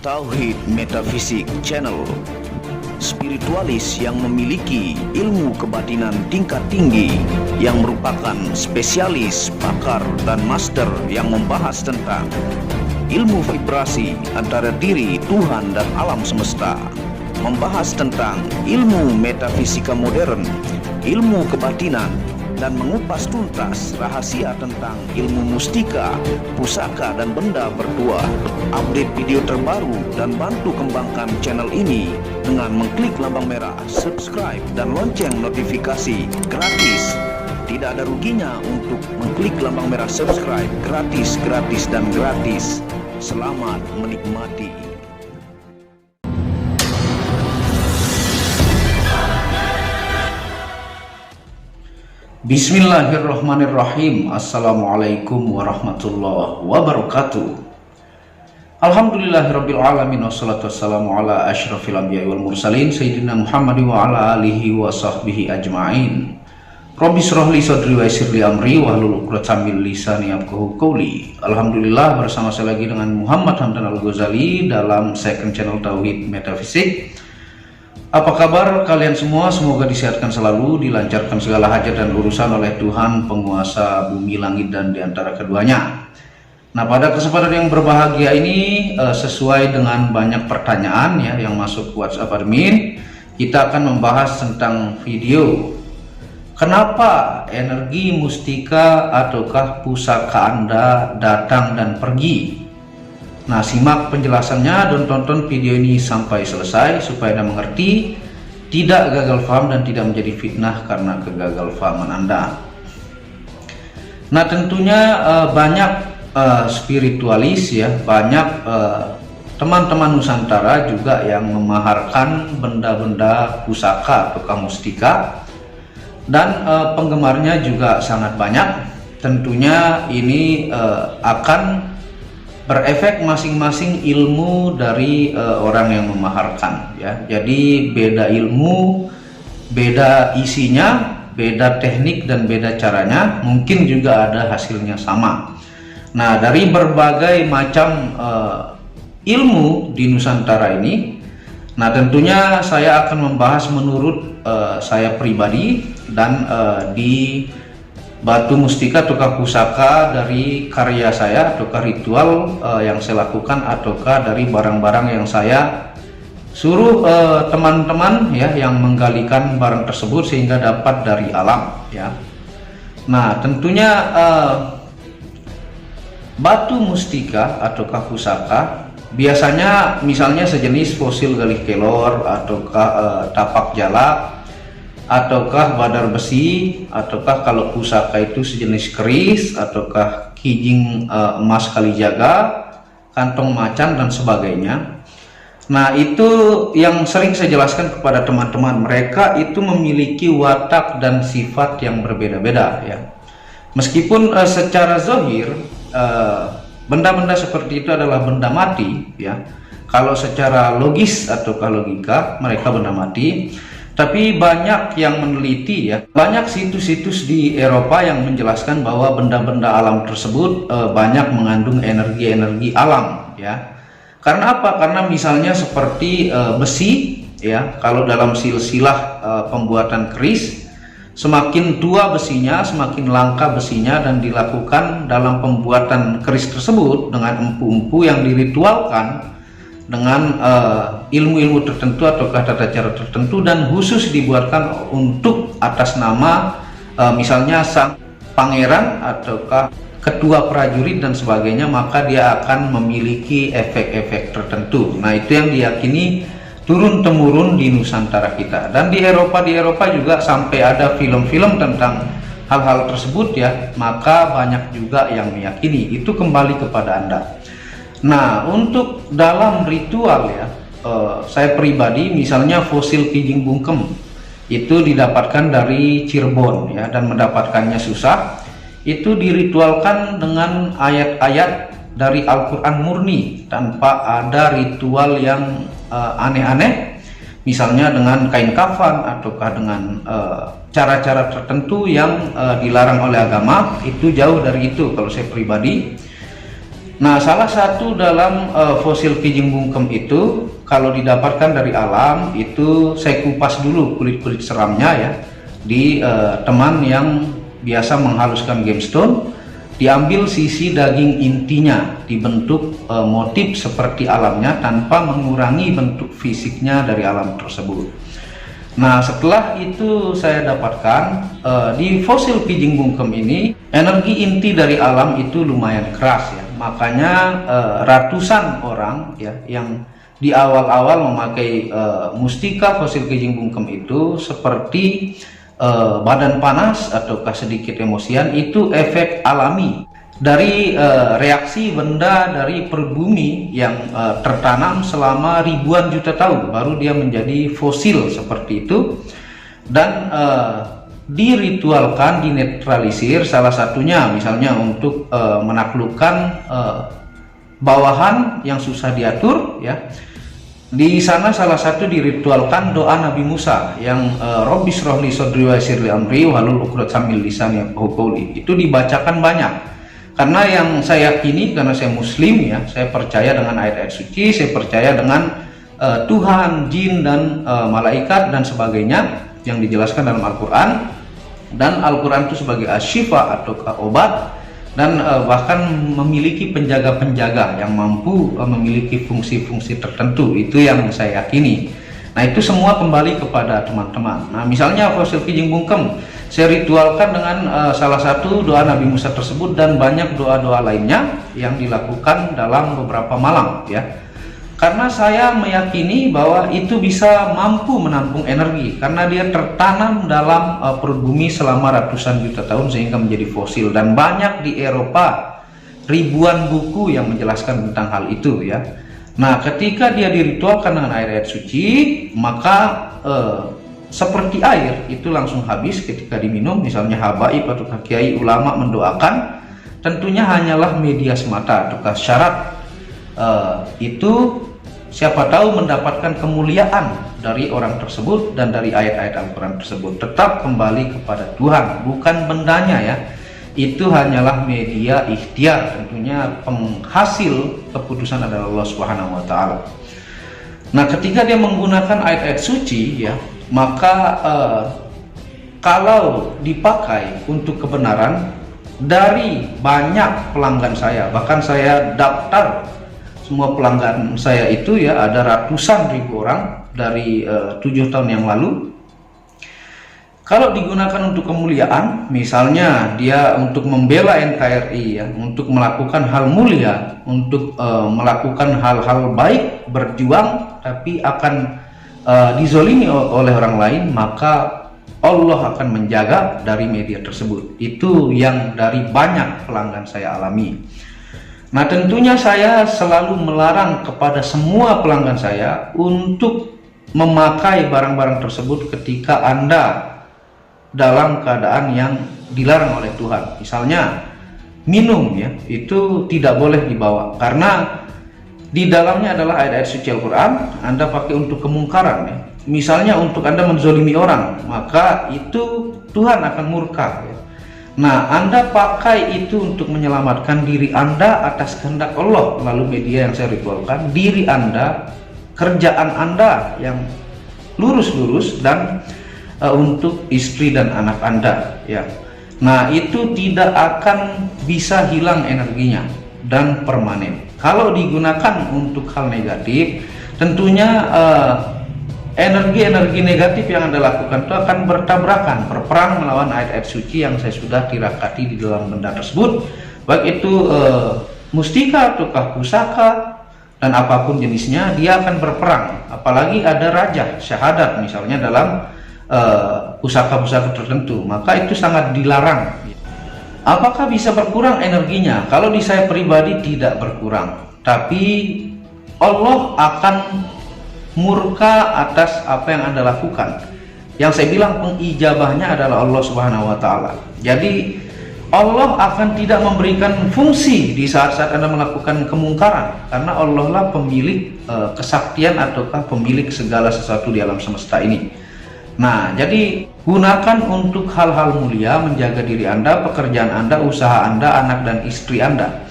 Tauhid Metafisik Channel, spiritualis yang memiliki ilmu kebatinan tingkat tinggi, yang merupakan spesialis, pakar, dan master yang membahas tentang ilmu vibrasi antara diri, Tuhan, dan alam semesta, membahas tentang ilmu metafisika modern, ilmu kebatinan, dan mengupas tuntas rahasia tentang ilmu mustika, pusaka, dan benda bertuah. Update video terbaru dan bantu kembangkan channel ini dengan mengklik lambang merah subscribe dan lonceng notifikasi gratis. Tidak ada ruginya untuk mengklik lambang merah subscribe, gratis dan gratis. Selamat menikmati. Bismillahirrahmanirrahim. Assalamualaikum warahmatullahi wabarakatuh. Alhamdulillahirabbil alamin, wassalatu wassalamu ala asyrafil anbiya'i wal mursalin sayyidina Muhammad wa ala alihi wa sahbihi ajma'in. Rabbi shrah li sadri wa yassir li amri wahlul 'uqdatam min lisani yafqahu qawli. Alhamdulillah, bersama saya lagi dengan Muhammad Hamdan Al-Ghazali dalam second channel Tauhid Metafisik. Apa kabar kalian semua? Semoga disehatkan selalu, dilancarkan segala hajat dan urusan oleh Tuhan, penguasa bumi, langit, dan diantara keduanya. Nah, pada kesempatan yang berbahagia ini, sesuai dengan banyak pertanyaan ya yang masuk ke WhatsApp admin, kita akan membahas tentang video kenapa energi mustika ataukah pusaka Anda datang dan pergi. Nah, simak penjelasannya dan tonton video ini sampai selesai supaya Anda mengerti, tidak gagal paham dan tidak menjadi fitnah karena kegagalpahaman Anda. Nah, tentunya banyak spiritualis ya, banyak teman-teman Nusantara juga yang memaharkan benda-benda pusaka ataukah mustika, dan penggemarnya juga sangat banyak. Tentunya ini akan berefek masing-masing ilmu dari orang yang memaharkan ya. Jadi beda ilmu, beda isinya, beda teknik, dan beda caranya, mungkin juga ada hasilnya sama. Nah, dari berbagai macam ilmu di Nusantara ini, nah tentunya saya akan membahas menurut saya pribadi dan di batu mustika ataukah pusaka dari karya saya ataukah ritual yang saya lakukan ataukah dari barang-barang yang saya suruh teman-teman ya yang menggalikan barang tersebut sehingga dapat dari alam ya. Nah, tentunya batu mustika ataukah pusaka biasanya misalnya sejenis fosil galih kelor ataukah tapak jalak ataukah badar besi, ataukah kalau pusaka itu sejenis keris, ataukah kijing emas kalijaga, kantong macan, dan sebagainya. Nah, itu yang sering saya jelaskan kepada teman-teman. Mereka itu memiliki watak dan sifat yang berbeda-beda ya. Meskipun secara zahir benda-benda seperti itu adalah benda mati ya. Kalau secara logis ataukah logika mereka benda mati. Tapi banyak yang meneliti ya, banyak situs-situs di Eropa yang menjelaskan bahwa benda-benda alam tersebut banyak mengandung energi-energi alam ya. Karena apa? Karena misalnya seperti besi ya, kalau dalam silsilah pembuatan keris, semakin tua besinya, semakin langka besinya, dan dilakukan dalam pembuatan keris tersebut dengan empu-empu yang diritualkan dengan ilmu-ilmu tertentu ataukah tata cara tertentu, dan khusus dibuatkan untuk atas nama misalnya sang pangeran ataukah ketua prajurit dan sebagainya, maka dia akan memiliki efek-efek tertentu. Nah, itu yang diyakini turun-temurun di Nusantara kita. Dan di Eropa juga sampai ada film-film tentang hal-hal tersebut ya, maka banyak juga yang meyakini. Itu kembali kepada Anda. Nah, untuk dalam ritual ya, saya pribadi misalnya fosil kijing bungkem itu didapatkan dari Cirebon ya, dan mendapatkannya susah. Itu diritualkan dengan ayat-ayat dari Al-Quran murni tanpa ada ritual yang aneh-aneh, misalnya dengan kain kafan ataukah dengan cara-cara tertentu yang dilarang oleh agama. Itu jauh dari itu kalau saya pribadi. Nah, salah satu dalam fosil kijing bungkem itu kalau didapatkan dari alam itu saya kupas dulu kulit-kulit seramnya ya di teman yang biasa menghaluskan gemstone, diambil sisi daging intinya dibentuk motif seperti alamnya tanpa mengurangi bentuk fisiknya dari alam tersebut. Nah, setelah itu saya dapatkan di fosil kijing bungkem ini energi inti dari alam itu lumayan keras ya. Makanya ratusan orang ya yang di awal-awal memakai mustika fosil kijing bungkem itu seperti badan panas ataukah sedikit emosian, itu efek alami dari reaksi benda dari perbumi yang tertanam selama ribuan juta tahun baru dia menjadi fosil seperti itu, dan diritualkan, dinetralisir, salah satunya misalnya untuk menaklukkan bawahan yang susah diatur ya. Di sana salah satu diritualkan doa Nabi Musa yang Robbi shrahli sadri wa yassir li amri wahlul 'uqdatam min lisani yafqahu qawli, itu dibacakan banyak. Karena yang saya yakini, karena saya muslim ya, saya percaya dengan ayat-ayat suci, saya percaya dengan Tuhan, jin, dan malaikat dan sebagainya yang dijelaskan dalam Al-Quran, dan Al-Quran itu sebagai asyifa atau obat, dan bahkan memiliki penjaga-penjaga yang mampu memiliki fungsi-fungsi tertentu. Itu yang saya yakini. Nah, itu semua kembali kepada teman-teman. Nah, misalnya fosil kijing bungkem saya ritualkan dengan salah satu doa Nabi Musa tersebut dan banyak doa-doa lainnya yang dilakukan dalam beberapa malam ya. Karena saya meyakini bahwa itu bisa mampu menampung energi karena dia tertanam dalam perut bumi selama ratusan juta tahun sehingga menjadi fosil, dan banyak di Eropa ribuan buku yang menjelaskan tentang hal itu ya. Nah, ketika dia diritualkan dengan air suci, maka seperti air itu langsung habis ketika diminum. Misalnya habaib atau kiai ulama mendoakan, tentunya hanyalah media semata atau syarat itu siapa tahu mendapatkan kemuliaan dari orang tersebut dan dari ayat-ayat Al-Quran tersebut. Tetap kembali kepada Tuhan, bukan bendanya ya. Itu hanyalah media ikhtiar, tentunya penghasil keputusan adalah Allah Subhanahu wa Ta'ala. Nah, ketika dia menggunakan ayat-ayat suci ya, maka kalau dipakai untuk kebenaran, dari banyak pelanggan saya, bahkan saya daftar semua pelanggan saya itu ya, ada ratusan ribu orang dari 7 tahun yang lalu. Kalau digunakan untuk kemuliaan, misalnya dia untuk membela NKRI ya, untuk melakukan hal mulia, untuk melakukan hal-hal baik, berjuang, tapi akan dizolimi oleh orang lain, maka Allah akan menjaga dari media tersebut. Itu yang dari banyak pelanggan saya alami. Nah, tentunya saya selalu melarang kepada semua pelanggan saya untuk memakai barang-barang tersebut ketika Anda dalam keadaan yang dilarang oleh Tuhan. Misalnya minum ya, itu tidak boleh dibawa karena di dalamnya adalah ayat-ayat suci Al-Quran. Anda pakai untuk kemungkaran ya. Misalnya untuk Anda menzolimi orang, maka itu Tuhan akan murka ya. Nah, Anda pakai itu untuk menyelamatkan diri Anda atas kehendak Allah. Lalu media yang saya ritualkan, diri Anda, kerjaan Anda yang lurus-lurus, dan untuk istri dan anak Anda ya. Nah, itu tidak akan bisa hilang energinya dan permanen. Kalau digunakan untuk hal negatif, tentunya energi-energi negatif yang Anda lakukan itu akan bertabrakan, berperang melawan ayat-ayat suci yang saya sudah tirakati di dalam benda tersebut, baik itu mustika ataukah pusaka dan apapun jenisnya, dia akan berperang. Apalagi ada raja syahadat misalnya dalam pusaka-pusaka tertentu, maka itu sangat dilarang. Apakah bisa berkurang energinya? Kalau di saya pribadi tidak berkurang, tapi Allah akan murka atas apa yang Anda lakukan. Yang saya bilang pengijabahnya adalah Allah Subhanahu wa Ta'ala. Jadi Allah akan tidak memberikan fungsi di saat-saat Anda melakukan kemungkaran, karena Allah lah pemilik kesaktian ataukah pemilik segala sesuatu di alam semesta ini. Nah, jadi gunakan untuk hal-hal mulia, menjaga diri Anda, pekerjaan Anda, usaha Anda, anak dan istri Anda.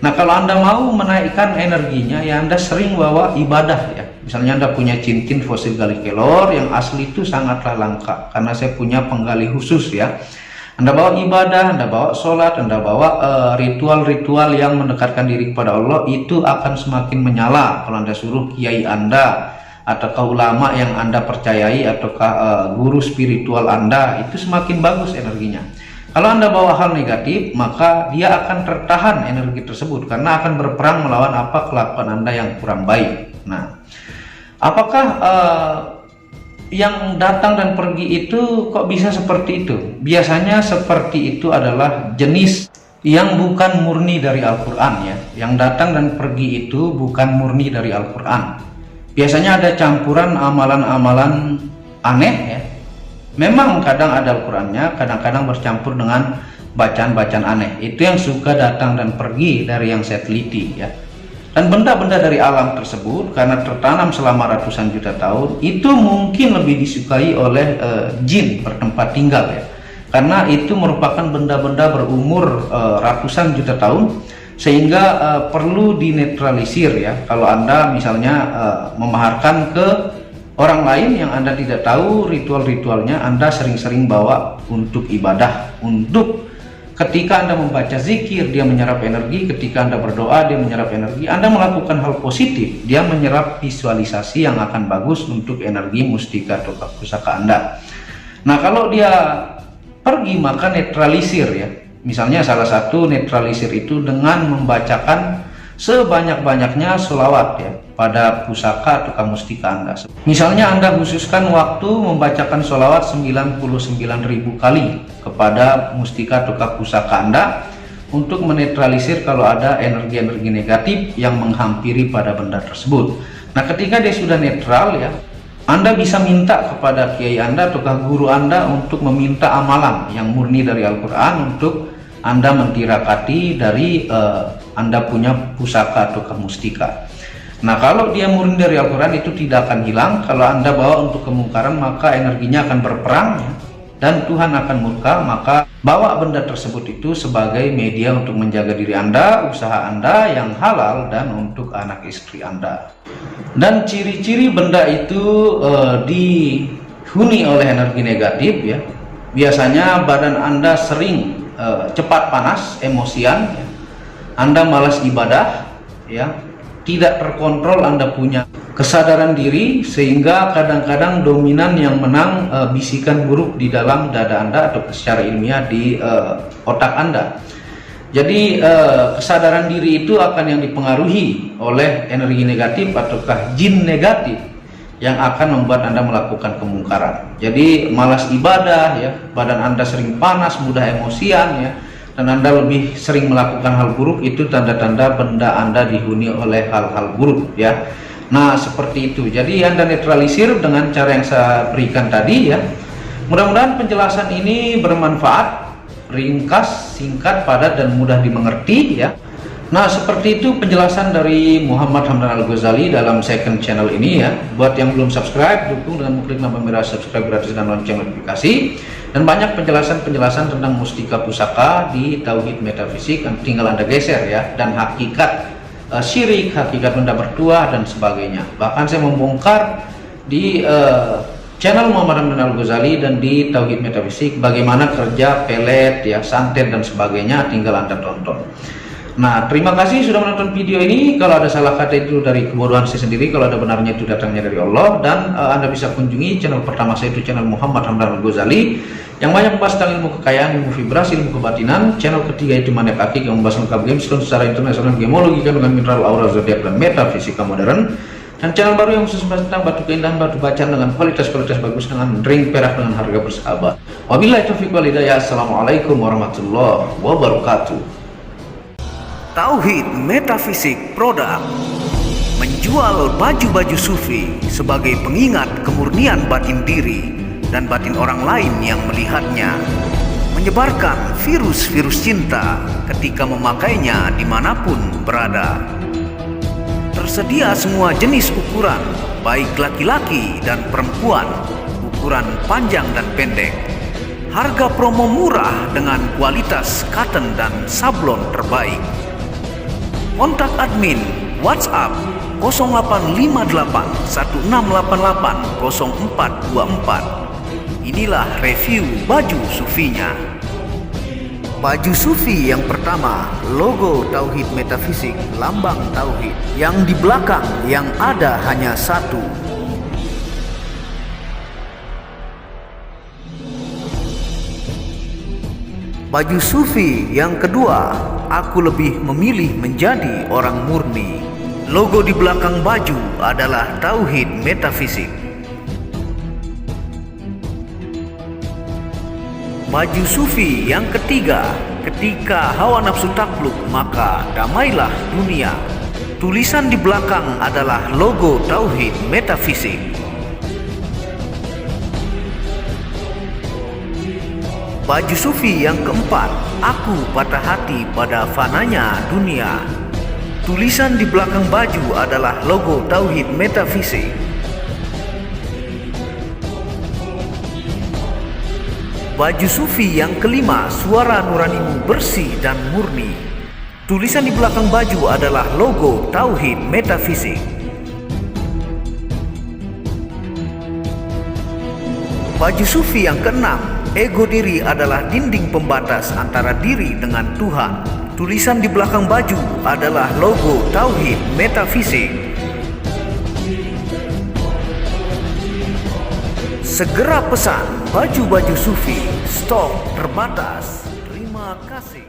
Nah, kalau Anda mau menaikkan energinya, ya Anda sering bawa ibadah ya. Misalnya Anda punya cincin fosil galih kelor yang asli itu sangatlah langka, karena saya punya penggali khusus ya. Anda bawa ibadah, Anda bawa sholat, Anda bawa ritual-ritual yang mendekatkan diri kepada Allah, itu akan semakin menyala. Kalau Anda suruh kiai Anda, ataukah ulama yang Anda percayai, ataukah guru spiritual Anda, itu semakin bagus energinya. Kalau Anda bawa hal negatif, maka dia akan tertahan energi tersebut, karena akan berperang melawan apa kelakuan Anda yang kurang baik. Nah, apakah yang datang dan pergi itu kok bisa seperti itu? Biasanya seperti itu adalah jenis yang bukan murni dari Al-Quran ya. Yang datang dan pergi itu bukan murni dari Al-Quran. Biasanya ada campuran amalan-amalan aneh ya. Memang kadang ada Al-Qurannya, kadang-kadang bercampur dengan bacaan-bacaan aneh. Itu yang suka datang dan pergi dari yang saya teliti ya. Dan benda-benda dari alam tersebut, karena tertanam selama ratusan juta tahun, itu mungkin lebih disukai oleh jin bertempat tinggal ya. Karena itu merupakan benda-benda berumur ratusan juta tahun, sehingga perlu dinetralisir ya. Kalau Anda misalnya memaharkan ke orang lain yang Anda tidak tahu ritual-ritualnya, Anda sering-sering bawa untuk ibadah, untuk ketika Anda membaca zikir dia menyerap energi, ketika Anda berdoa dia menyerap energi, Anda melakukan hal positif, dia menyerap visualisasi yang akan bagus untuk energi mustika atau pusaka Anda. Nah, kalau dia pergi maka netralisir ya. Misalnya salah satu netralisir itu dengan membacakan sebanyak-banyaknya sholawat ya pada pusaka atau mustika Anda. Misalnya Anda khususkan waktu membacakan sholawat 99.000 kali kepada mustika atau pusaka Anda untuk menetralisir kalau ada energi-energi negatif yang menghampiri pada benda tersebut. Nah, ketika dia sudah netral ya, Anda bisa minta kepada kiai Anda atau guru Anda untuk meminta amalan yang murni dari Al-Quran untuk Anda mentirakati dari Anda punya pusaka atau mustika. Nah, kalau dia murni dari Al-Quran itu tidak akan hilang. Kalau Anda bawa untuk kemungkaran maka energinya akan berperang ya, dan Tuhan akan murka. Maka bawa benda tersebut itu sebagai media untuk menjaga diri Anda, usaha Anda yang halal, dan untuk anak istri Anda. Dan ciri-ciri benda itu dihuni oleh energi negatif ya. Biasanya badan Anda sering cepat panas, emosian ya. Anda malas ibadah ya, tidak terkontrol, Anda punya kesadaran diri sehingga kadang-kadang dominan yang menang bisikan buruk di dalam dada Anda, atau secara ilmiah di otak Anda. Jadi kesadaran diri itu akan yang dipengaruhi oleh energi negatif ataukah jin negatif yang akan membuat Anda melakukan kemungkaran. Jadi malas ibadah ya, badan Anda sering panas, mudah emosian ya, dan Anda lebih sering melakukan hal buruk, itu tanda-tanda benda Anda dihuni oleh hal-hal buruk ya. Nah, seperti itu. Jadi Anda netralisir dengan cara yang saya berikan tadi ya. Mudah-mudahan penjelasan ini bermanfaat, ringkas, singkat, padat, dan mudah dimengerti ya. Nah, seperti itu penjelasan dari Muhammad Hamdan Al-Ghazali dalam second channel ini ya. Buat yang belum subscribe, dukung dengan mengklik tombol merah subscribe gratis dan lonceng notifikasi. Dan banyak penjelasan-penjelasan tentang mustika pusaka di Tauhid Metafisik, tinggal Anda geser ya. Dan hakikat syirik, hakikat benda bertuah, dan sebagainya. Bahkan saya membongkar di channel Muhammad Hamdan Al-Ghazali dan di Tauhid Metafisik bagaimana kerja pelet ya, santet, dan sebagainya, tinggal Anda tonton. Nah, terima kasih sudah menonton video ini. Kalau ada salah kata itu dari kebodohan saya sendiri, kalau ada benarnya itu datangnya dari Allah. Dan Anda bisa kunjungi channel pertama saya, itu channel Muhammad Hamdan Al-Ghazali, yang banyak membahas tentang ilmu kekayaan, ilmu vibrasi, ilmu kebatinan. Channel ketiga itu Manek Akik, yang membahas lengkap game secara internasional, gemologi, kandungan mineral, aura, zodiak, dan metafisika modern. Dan channel baru yang khusus membahas tentang batu keindahan, batu bacaan dengan kualitas bagus, dengan ring perak dengan harga bersahabat. Wabillahi taufiq wal hidayah. Assalamualaikum warahmatullahi wabarakatuh. Tauhid Metafisik Produk menjual baju-baju sufi sebagai pengingat kemurnian batin diri dan batin orang lain yang melihatnya, menyebarkan virus-virus cinta ketika memakainya dimanapun berada. Tersedia semua jenis ukuran, baik laki-laki dan perempuan, ukuran panjang dan pendek. Harga promo murah dengan kualitas cotton dan sablon terbaik. Kontak admin WhatsApp 0858 1688 0424. Inilah review baju sufinya. Baju sufi yang pertama, logo Tauhid Metafisik, lambang Tauhid. Yang di belakang yang ada hanya satu. Baju sufi yang kedua, aku lebih memilih menjadi orang murni. Logo di belakang baju adalah Tauhid Metafisik. Baju sufi yang ketiga, ketika hawa nafsu takluk maka damailah dunia. Tulisan di belakang adalah logo Tauhid Metafisik. Baju sufi yang keempat, aku patah hati pada fananya dunia. Tulisan di belakang baju adalah logo Tauhid Metafisik. Baju sufi yang kelima, suara nuranimu bersih dan murni. Tulisan di belakang baju adalah logo Tauhid Metafisik. Baju sufi yang keenam, ego diri adalah dinding pembatas antara diri dengan Tuhan. Tulisan di belakang baju adalah logo Tauhid Metafisik. Segera pesan baju-baju sufi, stok terbatas. Terima kasih.